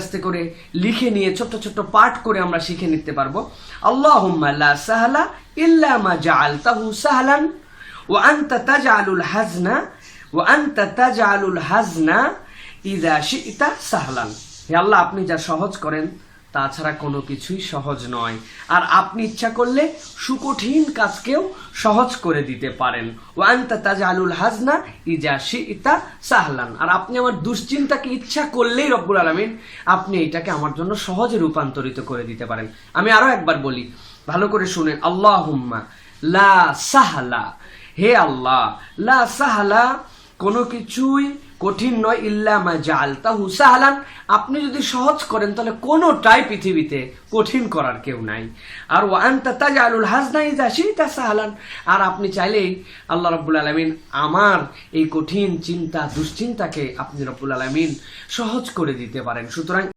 আস্তে করে লিখে নিয়ে ছোট্ট ছোট্ট পাঠ করে আমরা শিখে নিতে পারবো। আল্লাহুম্মা লা সাহলা ইল্লা মা জাআলতাহু সাহলান ওয়া আনতা তাজআলুল হাজনা ইযা শি'তা সাহলান। হে আল্লাহ, আপনি যা সহজ করেন তাছাড়া কোনো কিছুই সহজ নয়, আর আপনি ইচ্ছা করলে সুকঠিন কাজকেও সহজ করে দিতে পারেন। ওয়া আনতা তাজআলুল হাজনা ইযা শি'তা সাহলান, আর আপনি আমার দুশ্চিন্তাকে ইচ্ছা করলেই রব্বুল আলামিন আপনি এটাকে আমার জন্য সহজে রূপান্তরিত করে দিতে পারেন। আমি আরো একবার বলি, ভালো করে শুনেন। আল্লাহুম্মা লা সাহলা, হে আল্লাহ, লা সাহলা, কোনো কিছুই কঠিন নয়, ইল্লা মা জাআলতাহু সাহলান, আপনি যদি সহজ করেন তাহলে কোনোটাই পৃথিবীতে কঠিন করার কেউ নাই। আর ওয়া আনতা তাজআলুল হাজনা ইযা শি'তা সাহলান, আর আপনি চাইলেই আল্লাহ রাব্বুল আলামিন আমার এই কঠিন চিন্তা দুশ্চিন্তাকে আপনি রাব্বুল আলামিন সহজ করে দিতে পারেন। সুতরাং